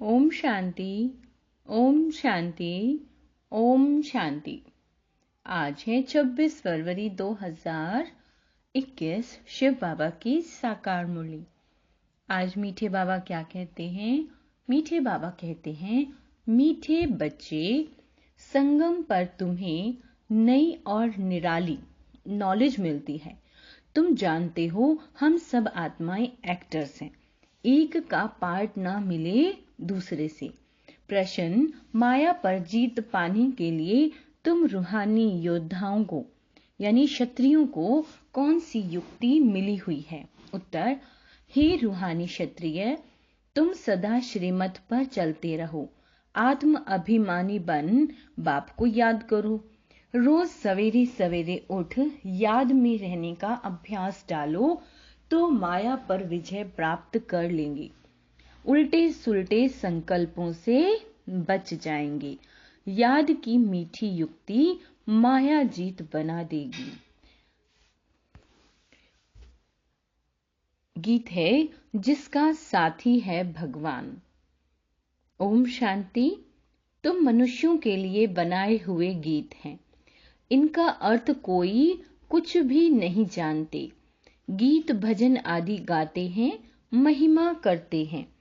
ओम शांति, ओम शांति, ओम शांति। आज है 26 फरवरी 2021, शिव बाबा की साकार मुरली। आज मीठे बाबा क्या कहते हैं? मीठे बाबा कहते हैं, मीठे बच्चे, संगम पर तुम्हें नई और निराली नॉलेज मिलती है। तुम जानते हो हम सब आत्माएं एक्टर्स हैं। एक का पार्ट ना मिले दूसरे से। प्रश्न, माया पर जीत पाने के लिए तुम रूहानी योद्धाओं को यानी क्षत्रियों को कौन सी युक्ति मिली हुई है? उत्तर, हे रूहानी क्षत्रिय, तुम सदा श्रीमत पर चलते रहो। आत्म अभिमानी बन बाप को याद करो। रोज सवेरे सवेरे उठ याद में रहने का अभ्यास डालो तो माया पर विजय प्राप्त कर लेंगे। उल्टे सुलटे संकल्पों से बच जाएंगे। याद की मीठी युक्ति माया जीत बना देगी। गीत है जिसका साथी है भगवान। ओम शांति। तुम मनुष्यों के लिए बनाए हुए गीत हैं। इनका अर्थ कोई कुछ भी नहीं जानते। गीत भजन आदि गाते हैं, महिमा करते हैं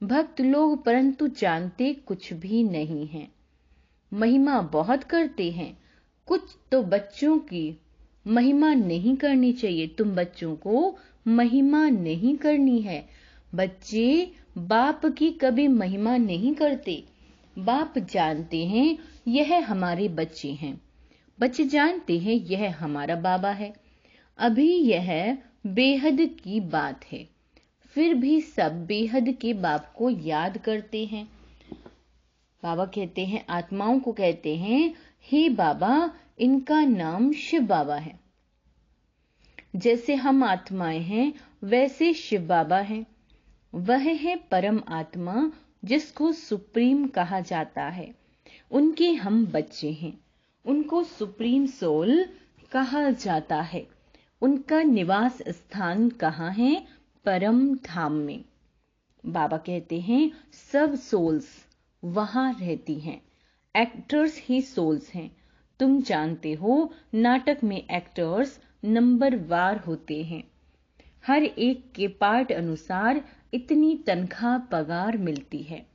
भक्त लोग, परंतु जानते कुछ भी नहीं है। महिमा बहुत करते हैं। कुछ तो बच्चों की महिमा नहीं करनी चाहिए। तुम बच्चों को महिमा नहीं करनी है। बच्चे बाप की कभी महिमा नहीं करते। बाप जानते हैं यह हमारे बच्चे हैं। बच्चे जानते हैं यह हमारा बाबा है। अभी यह बेहद की बात है, फिर भी सब बेहद के बाप को याद करते हैं। बाबा कहते हैं, आत्माओं को कहते हैं, हे बाबा, इनका नाम शिव बाबा है। जैसे हम आत्माएं हैं वैसे शिव बाबा हैं। वह है परम आत्मा जिसको सुप्रीम कहा जाता है। उनके हम बच्चे हैं। उनको सुप्रीम सोल कहा जाता है। उनका निवास स्थान कहाँ है? परम धाम में। बाबा कहते हैं, सब सोल्स वहां रहती हैं। एक्टर्स ही सोल्स हैं। तुम जानते हो नाटक में एक्टर्स नंबर वार होते हैं। हर एक के पार्ट अनुसार इतनी तनख्वाह पगार मिलती है।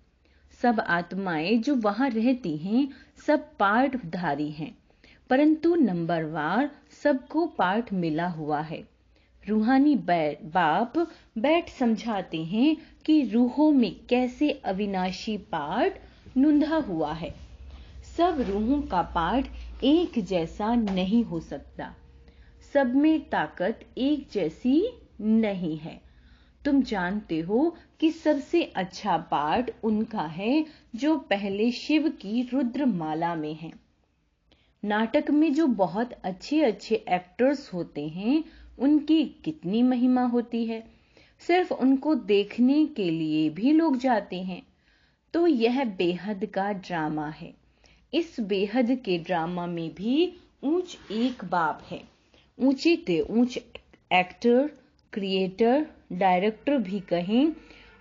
सब आत्माएं जो वहां रहती हैं सब पार्टधारी हैं, परंतु नंबर वार सबको पार्ट मिला हुआ है। रूहानी बाप बैठ समझाते हैं कि रूहों में कैसे अविनाशी पार्ट नुंधा हुआ है। सब रूहों का पार्ट एक जैसा नहीं हो सकता। सब में ताकत एक जैसी नहीं है। तुम जानते हो कि सबसे अच्छा पार्ट उनका है जो पहले शिव की रुद्र माला में है। नाटक में जो बहुत अच्छे अच्छे एक्टर्स होते हैं उनकी कितनी महिमा होती है। सिर्फ उनको देखने के लिए भी लोग जाते हैं। तो यह बेहद का ड्रामा है। इस बेहद के ड्रामा में भी ऊंच एक बाप है। ऊंचे ते ऊंच एक्टर, क्रिएटर, डायरेक्टर भी कहें,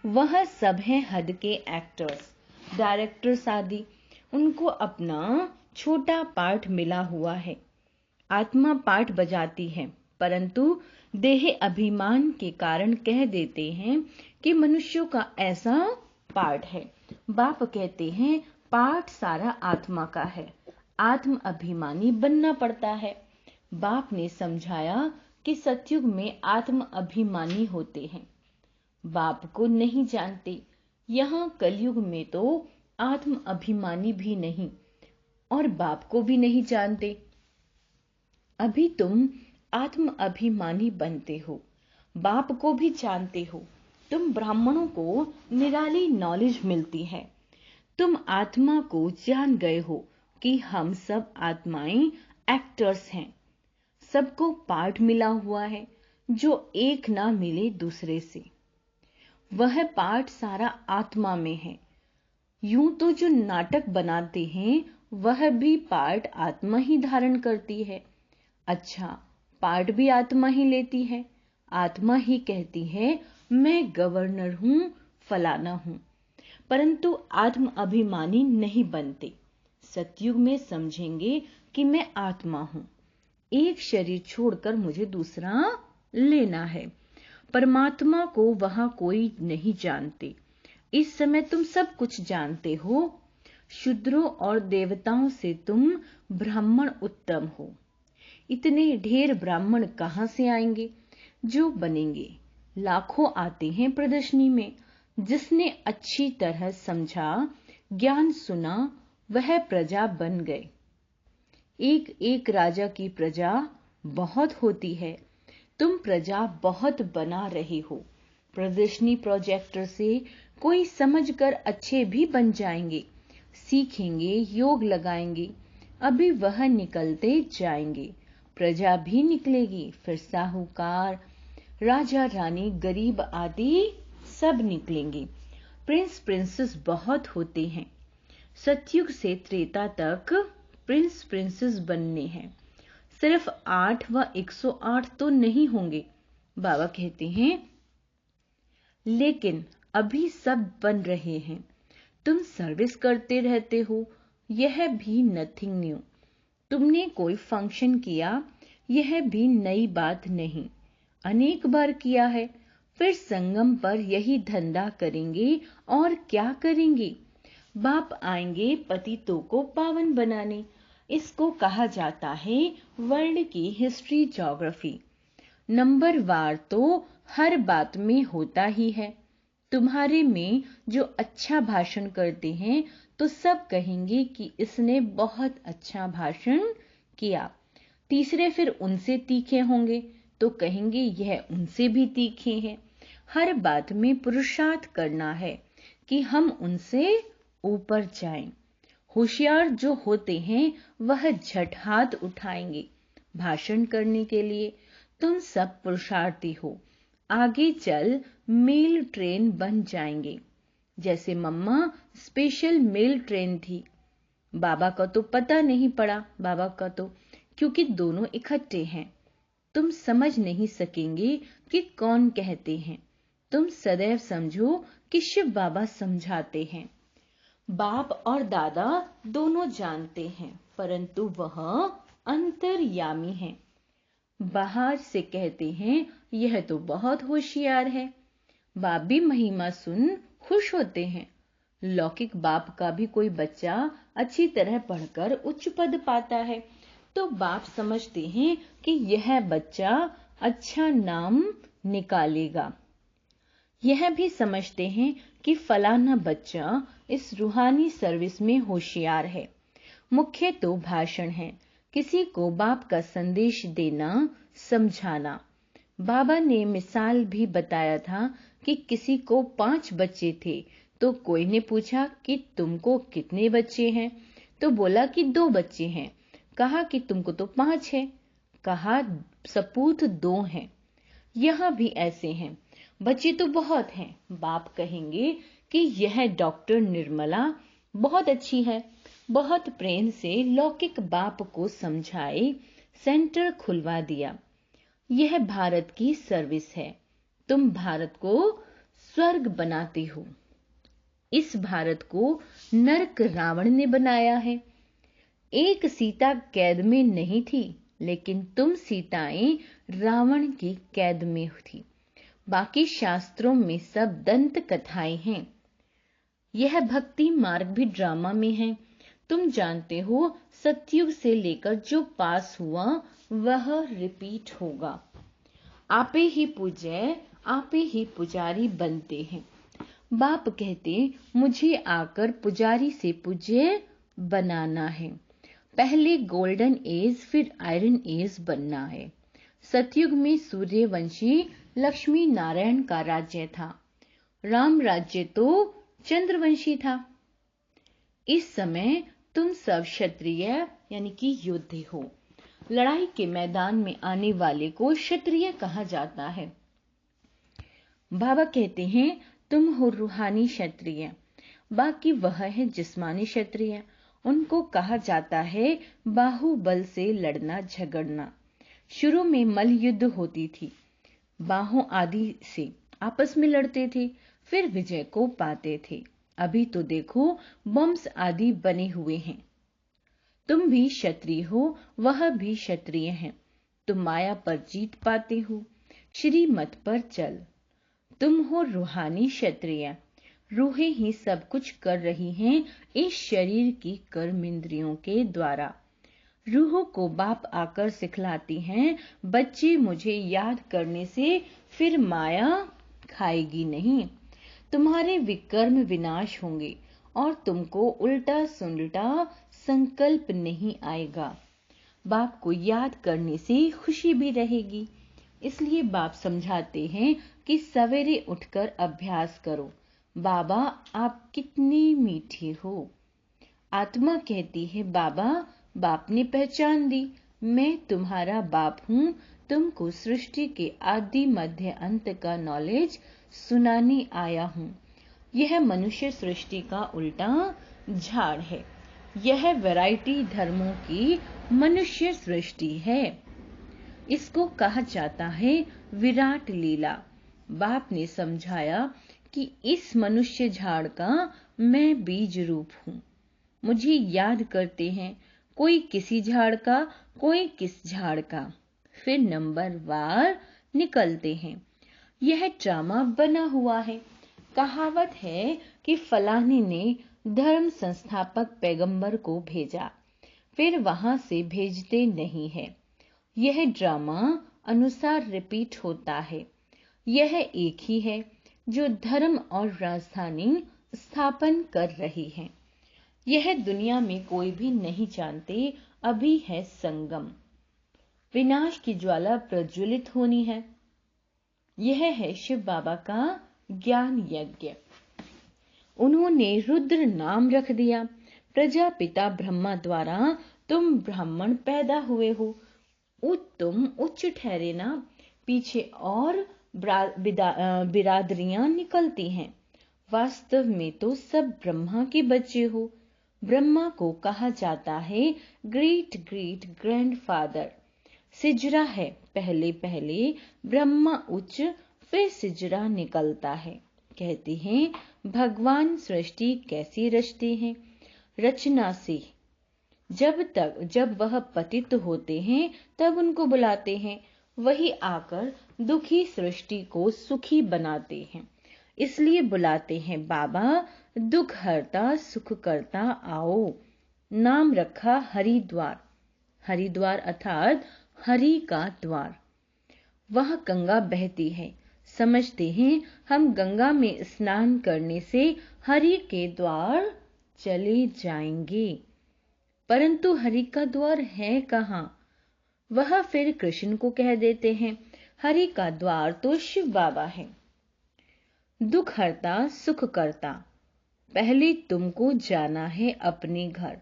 वह सब हैं हद के एक्टर्स, डायरेक्टर्स आदि। उनको अपना छोटा पार्ट मिला हुआ है। आत्मा पार्ट बजाती है, परंतु देह अभिमान के कारण कह देते हैं कि मनुष्यों का ऐसा पार्ट है। बाप कहते हैं पार्ट सारा आत्मा का है। आत्म अभिमानी बनना पड़ता है। बाप ने समझाया कि सतयुग में आत्म अभिमानी होते हैं। बाप को नहीं जानते। यहाँ कलयुग में तो आत्म अभिमानी भी नहीं और बाप को भी नहीं जानते। अभी तुम आत्म अभिमानी बनते हो। बाप को भी जानते हो। तुम ब्राह्मणों को निराली नॉलेज मिलती है। तुम आत्मा को जान गए हो कि हम सब आत्माएं एक्टर्स हैं। सबको पार्ट मिला हुआ है जो एक ना मिले दूसरे से। वह पार्ट सारा आत्मा में है। यूं तो जो नाटक बनाते हैं वह भी पार्ट आत्मा ही धारण करती है। अच्छा, पार्ट भी आत्मा ही लेती है। आत्मा ही कहती है मैं गवर्नर हूं, फलाना हूं। परंतु आत्म अभिमानी नहीं बनते। सतयुग में समझेंगे कि मैं आत्मा हूं, एक शरीर छोड़कर मुझे दूसरा लेना है। परमात्मा को वहां कोई नहीं जानते। इस समय तुम सब कुछ जानते हो। शूद्रों और देवताओं से तुम ब्राह्मण उत्तम हो। इतने ढेर ब्राह्मण कहां से आएंगे जो बनेंगे? लाखों आते हैं प्रदर्शनी में। जिसने अच्छी तरह समझा, ज्ञान सुना, वह प्रजा बन गए। एक एक राजा की प्रजा बहुत होती है। तुम प्रजा बहुत बना रहे हो। प्रदर्शनी प्रोजेक्टर से कोई समझकर अच्छे भी बन जाएंगे, सीखेंगे, योग लगाएंगे, अभी वह निकलते जाएंगे। प्रजा भी निकलेगी, फिर साहूकार, राजा रानी, गरीब आदि सब निकलेंगे। प्रिंस प्रिंसेस बहुत होते हैं। सतयुग से त्रेता तक प्रिंस प्रिंसेस बनने हैं। सिर्फ 8 व 108 तो नहीं होंगे, बाबा कहते हैं, लेकिन अभी सब बन रहे हैं। तुम सर्विस करते रहते हो, यह भी नथिंग न्यू। तुमने कोई फंक्शन किया, यह भी नई बात नहीं, अनेक बार किया है। फिर संगम पर यही धंधा करेंगे और क्या करेंगे? बाप आएंगे पतितों को पावन बनाने। इसको कहा जाता है वर्ल्ड की हिस्ट्री ज्योग्राफी। नंबर वार तो हर बात में होता ही है। तुम्हारे में जो अच्छा भाषण करते हैं तो सब कहेंगे कि इसने बहुत अच्छा भाषण किया। तीसरे फिर उनसे तीखे होंगे तो कहेंगे यह उनसे भी तीखे हैं। हर बात में पुरुषार्थ करना है कि हम उनसे ऊपर जाएं। होशियार जो होते हैं वह झट हाथ उठाएंगे भाषण करने के लिए। तुम सब पुरुषार्थी हो, आगे चल मेल ट्रेन बन जाएंगे। जैसे मम्मा स्पेशल मेल ट्रेन थी। बाबा का तो पता नहीं पड़ा, बाबा का तो, क्योंकि दोनों इकट्ठे हैं। तुम समझ नहीं सकेंगे कि कौन कहते हैं। तुम सदैव समझो कि शिव बाबा समझाते हैं। बाप और दादा दोनों जानते हैं, परंतु वह अंतर्यामी हैं। बाहर से कहते हैं यह तो बहुत होशियार है। बाप भी महिमा सुन खुश होते हैं। लौकिक बाप का भी कोई बच्चा अच्छी तरह पढ़कर उच्च पद पाता है तो बाप समझते हैं कि यह बच्चा अच्छा नाम निकालेगा। यह भी समझते हैं कि फलाना बच्चा इस रूहानी सर्विस में होशियार है। मुख्य तो भाषण है, किसी को बाप का संदेश देना, समझाना। बाबा ने मिसाल भी बताया था कि किसी को 5 बच्चे थे तो कोई ने पूछा कि तुमको कितने बच्चे हैं, तो बोला कि 2 बच्चे हैं। कहा कि तुमको तो 5 है, कहा सपूत 2 हैं। यहाँ भी ऐसे हैं, बच्चे तो बहुत हैं। बाप कहेंगे कि यह डॉक्टर निर्मला बहुत अच्छी है। बहुत प्रेम से लौकिक बाप को समझाए सेंटर खुलवा दिया। यह भारत की सर्विस है। तुम भारत को स्वर्ग बनाते हो। इस भारत को नरक रावण ने बनाया है। एक सीता कैद में नहीं थी, लेकिन तुम सीताएं रावण की कैद में थी। बाकी शास्त्रों में सब दंत कथाएं हैं। यह भक्ति मार्ग भी ड्रामा में है। तुम जानते हो सतयुग से लेकर जो पास हुआ वह रिपीट होगा। आपे ही पूज्य, आपे ही पुजारी बनते हैं। बाप कहते मुझे आकर पुजारी से पूज्य बनाना है। पहले गोल्डन एज फिर आयरन एज बनना है। सतयुग में सूर्यवंशी लक्ष्मी नारायण का राज्य था। राम राज्य तो चंद्रवंशी था। इस समय तुम सब क्षत्रिय यानी कि योद्धे हो। लड़ाई के मैदान में आने वाले को क्षत्रिय कहा जाता है। बाबा कहते हैं तुम हो रूहानी क्षत्रिय, बाकी वह है जिस्मानी क्षत्रिय। उनको कहा जाता है बाहुबल से लड़ना झगड़ना। शुरू में मल युद्ध होती थी, बाहों आदि से आपस में लड़ते थे, फिर विजय को पाते थे। अभी तो देखो बम्स आदि बने हुए हैं। तुम भी क्षत्रिय हो, वह भी क्षत्रिय हैं। तुम माया पर जीत पाते हो, श्रीमत पर चल। तुम हो रूहानी क्षत्रिय, रूहें ही सब कुछ कर रही हैं इस शरीर की कर्म इंद्रियों के द्वारा। रूहों को बाप आकर सिखलाती हैं, बच्चे मुझे याद करने से फिर माया खाएगी नहीं। तुम्हारे विकर्म विनाश होंगे और तुमको उल्टा सुलटा संकल्प नहीं आएगा। बाप को याद करने से खुशी भी रहेगी। इसलिए बाप समझाते हैं कि सवेरे उठकर अभ्यास करो। बाबा आप कितने मीठे हो। आत्मा कहती है बाबा, बाप ने पहचान दी, मैं तुम्हारा बाप हूँ। तुमको सृष्टि के आदि मध्य अंत का नॉलेज सुनाने आया हूँ। यह मनुष्य सृष्टि का उल्टा झाड़ है। यह वैरायटी धर्मों की मनुष्य सृष्टि है। इसको कहा जाता है विराट लीला। बाप ने समझाया कि इस मनुष्य झाड़ का मैं बीज रूप हूँ। मुझे याद करते हैं, कोई किसी झाड़ का, कोई किस झाड़ का, फिर नंबर वार निकलते हैं। यह ड्रामा बना हुआ है। कहावत है कि फलाने ने धर्म संस्थापक पैगंबर को भेजा, फिर वहां से भेजते नहीं है। यह ड्रामा अनुसार रिपीट होता है। यह एक ही है जो धर्म और राजधानी स्थापन कर रही है। यह दुनिया में कोई भी नहीं जानते। अभी है संगम, विनाश की ज्वाला प्रज्वलित होनी है। यह है शिव बाबा का ज्ञान यज्ञ। उन्होंने रुद्र नाम रख दिया। प्रजापिता ब्रह्मा द्वारा तुम ब्राह्मण पैदा हुए हो। तुम उच्च ठहरे ना, पीछे और बिरादरियां निकलती हैं। वास्तव में तो सब ब्रह्मा के बच्चे हो। ब्रह्मा को कहा जाता है ग्रेट ग्रेट ग्रैंडफादर। सिजरा है, पहले पहले ब्रह्मा उच्च, फिर सिजरा निकलता है। कहते हैं भगवान सृष्टि कैसी रचते हैं, रचना से। जब वह पतित होते हैं तब उनको बुलाते हैं, वही आकर दुखी सृष्टि को सुखी बनाते हैं। इसलिए बुलाते हैं बाबा दुख हरता सुख करता आओ। नाम रखा हरिद्वार। हरिद्वार अर्थात हरि का द्वार। वह गंगा बहती है। समझते हैं हम गंगा में स्नान करने से हरि के द्वार चले जाएंगे, परंतु हरि का द्वार है कहाँ। वह फिर कृष्ण को कह देते हैं हरि का द्वार तो शिव बाबा है। दुख हरता सुख करता। पहले तुमको जाना है अपने घर।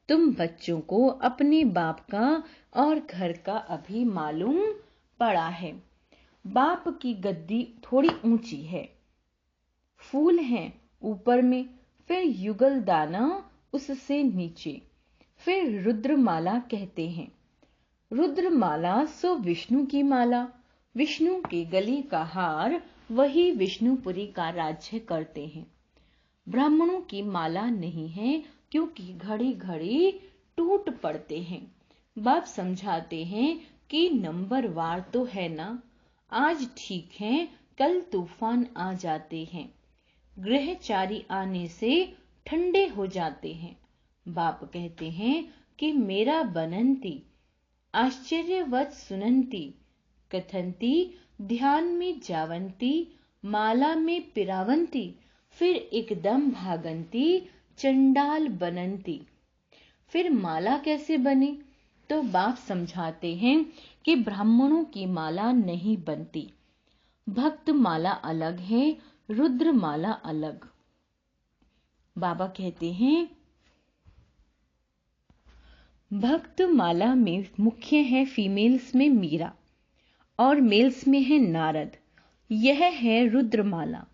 तुम बच्चों को अपने बाप का और घर का अभी मालूम पड़ा है। बाप की गद्दी थोड़ी ऊंची है, फूल हैं ऊपर में, फिर युगल दाना उससे नीचे, फिर रुद्रमाला कहते हैं। रुद्रमाला सो विष्णु की माला। विष्णु के गले का हार, वही विष्णुपुरी का राज्य करते हैं। ब्राह्मणों की माला नहीं है, क्योंकि घड़ी घड़ी टूट पड़ते हैं। बाप समझाते हैं कि नंबर वार तो है ना, आज ठीक है कल तूफान आ जाते हैं। गृहचारी आने से ठंडे हो जाते हैं। बाप कहते हैं कि मेरा बनंती आश्चर्यवत सुनंती, कथंती ध्यान में जावंती, माला में पिरावंती, फिर एकदम भागंती चंडाल बनंती। फिर माला कैसे बने, तो बाप समझाते हैं कि ब्राह्मणों की माला नहीं बनती। भक्त माला अलग है, रुद्र माला अलग। बाबा कहते हैं भक्त माला में मुख्य है फीमेल्स में मीरा और मेल्स में है नारद। यह है रुद्रमाला।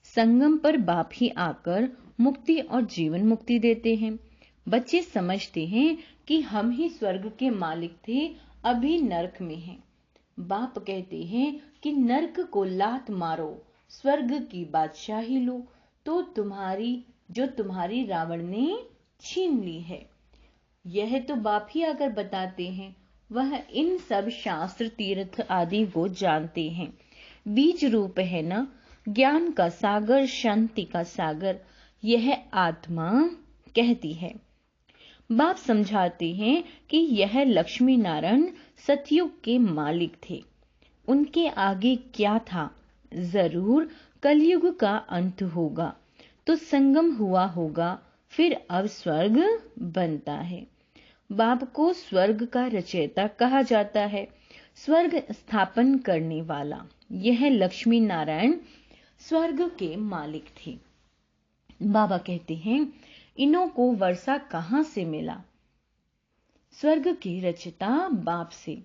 संगम पर बाप ही आकर मुक्ति और जीवन मुक्ति देते हैं। बच्चे समझते हैं कि हम ही स्वर्ग के मालिक थे, अभी नरक में हैं। बाप कहते हैं कि नरक को लात मारो, स्वर्ग की बादशाही लो। तो तुम्हारी रावण ने छीन ली है। यह तो बाप ही आकर बताते हैं, वह इन सब शास्त्र तीर्थ आदि को जानते हैं। बीज रूप है ना ज्ञान का सागर, शांति का सागर, यह आत्मा कहती है। बाप समझाते हैं कि यह लक्ष्मी नारायण सतयुग के मालिक थे। उनके आगे क्या था? जरूर कलयुग का अंत होगा तो संगम हुआ होगा, फिर अब स्वर्ग बनता है। बाप को स्वर्ग का रचयिता कहा जाता है, स्वर्ग स्थापन करने वाला। यह लक्ष्मी नारायण स्वर्ग के मालिक थे। बाबा कहते हैं, इन्हों को वर्षा कहां से मिला? स्वर्ग के रचयिता बाप से।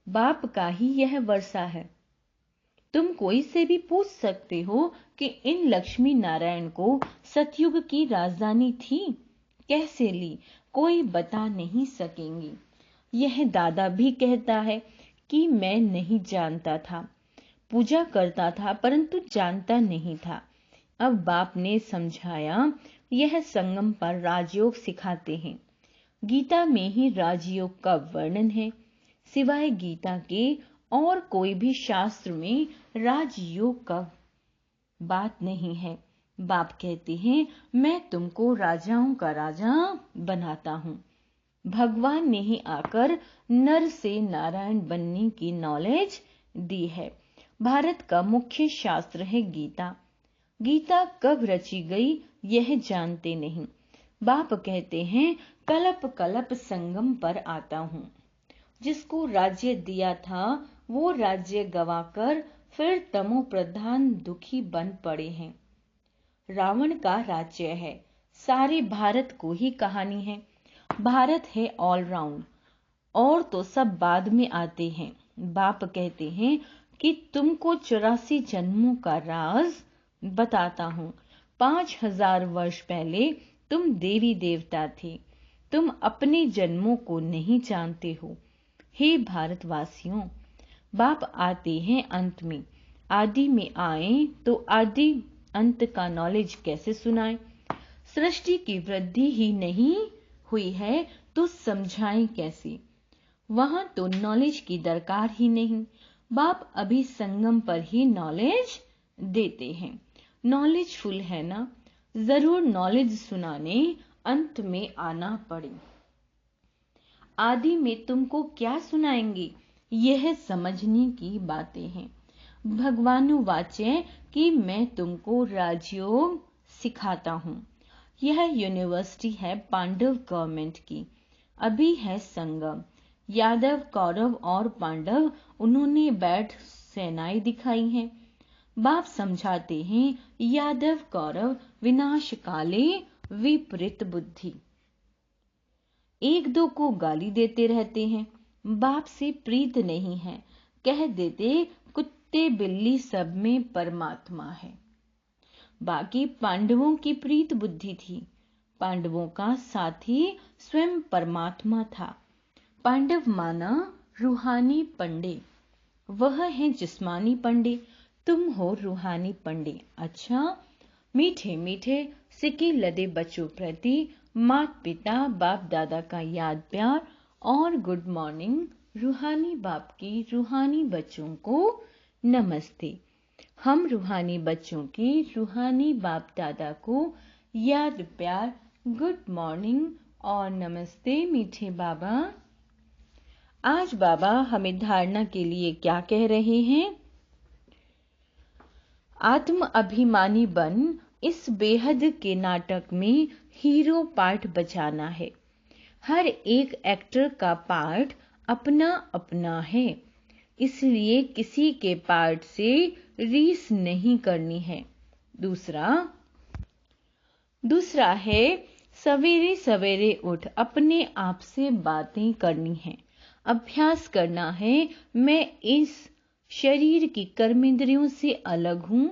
बाप का ही यह वर्षा है। तुम कोई से भी पूछ सकते हो कि इन लक्ष्मी नारायण को सतयुग की राजधानी थी, कैसे ली? कोई बता नहीं सकेंगे। यह दादा भी कहता है कि मैं नहीं जानता था, पूजा करता था परंतु जानता नहीं था। अब बाप ने समझाया, यह संगम पर राजयोग सिखाते हैं। गीता में ही राजयोग का वर्णन है। सिवाय गीता के और कोई भी शास्त्र में राजयोग का बात नहीं है। बाप कहते हैं, मैं तुमको राजाओं का राजा बनाता हूँ। भगवान ने ही आकर नर से नारायण बनने की नॉलेज दी है। भारत का मुख्य शास्त्र है गीता। गीता कब रची गई यह जानते नहीं। बाप कहते हैं, कलप कलप संगम पर आता हूँ। जिसको राज्य दिया था वो राज्य गवाकर फिर तमो प्रधान दुखी बन पड़े हैं। रावण का राज्य है, सारे भारत को ही कहानी है। भारत है ऑल राउंड, और तो सब बाद में आते हैं। बाप कहते हैं कि तुमको 84 जन्मों का राज बताता हूँ। 5000 वर्ष पहले तुम देवी देवता थे, तुम अपने जन्मों को नहीं जानते हो। हे भारतवासियों, बाप आते हैं अंत में। आदि में आए तो आदि अंत का नॉलेज कैसे सुनाएं? सृष्टि की वृद्धि ही नहीं हुई है तो समझाएं कैसे? वहां तो नॉलेज की दरकार ही नहीं। बाप अभी संगम पर ही नॉलेज देते हैं। नॉलेजफुल है ना, जरूर नॉलेज सुनाने अंत में आना पड़े। आदि में तुमको क्या सुनाएंगे, यह समझने की बातें हैं। भगवानुवाच्य कि मैं तुमको राजयोग सिखाता हूँ। यह यूनिवर्सिटी है पांडव गवर्नमेंट की। अभी है संगम। यादव, कौरव और पांडव, उन्होंने बैठ सेनाएं दिखाई हैं। बाप समझाते हैं, यादव कौरव विनाश काले विपरीत बुद्धि। एक दो को गाली देते रहते हैं, बाप से प्रीत नहीं है। कह देते कुत्ते बिल्ली सब में परमात्मा है। बाकी पांडवों की प्रीत बुद्धि थी। पांडवों का साथी स्वयं परमात्मा था। पांडव माना रूहानी पंडे, वह है जिस्मानी पंडे, तुम हो रूहानी पंडे। अच्छा, मीठे मीठे सिक्के लदे बच्चों प्रति माता पिता बाप दादा का याद प्यार और गुड मॉर्निंग। रूहानी बाप की रूहानी बच्चों को नमस्ते। हम रूहानी बच्चों की रूहानी बाप दादा को याद प्यार, गुड मॉर्निंग और नमस्ते मीठे बाबा। आज बाबा हमें धारणा के लिए क्या कह रहे हैं? आत्म अभिमानी बन इस बेहद के नाटक में हीरो पार्ट बजाना है। हर एक एक्टर का पार्ट अपना अपना है, इसलिए किसी के पार्ट से रीस नहीं करनी है। दूसरा है सवेरे सवेरे उठ अपने आप से बातें करनी है, अभ्यास करना है। मैं इस शरीर की कर्मेंद्रियों से अलग हूँ।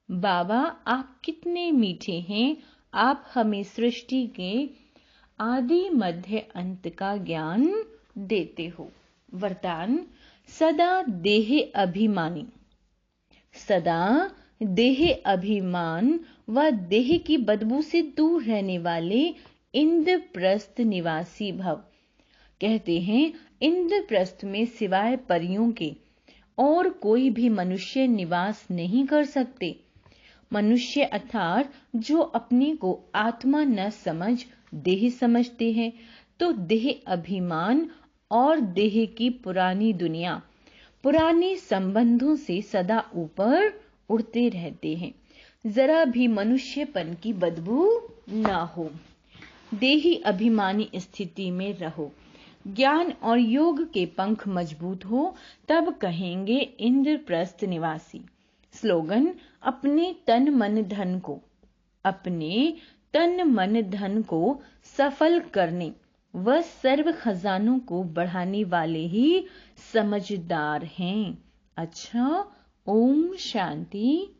बाबा आप कितने मीठे हैं, आप हमें सृष्टि के आदि मध्य अंत का ज्ञान देते हो। वरदान, सदा देह अभिमानी, सदा देह अभिमान व देह की बदबू से दूर रहने वाले इंद्रप्रस्थ निवासी भव। कहते हैं इंद्रप्रस्थ में सिवाय परियों के और कोई भी मनुष्य निवास नहीं कर सकते। मनुष्य अर्थात जो अपने को आत्मा न समझ देह समझते हैं, तो देह अभिमान और देह की पुरानी दुनिया, पुराने संबंधों से सदा ऊपर उड़ते रहते हैं। जरा भी मनुष्यपन की बदबू ना हो, देही अभिमानी स्थिति में रहो। ज्ञान और योग के पंख मजबूत हो, तब कहेंगे इंद्रप्रस्थ निवासी। स्लोगन, अपने तन मन धन को सफल करने व सर्व खजानों को बढ़ाने वाले ही समझदार हैं। अच्छा, ओम शांति।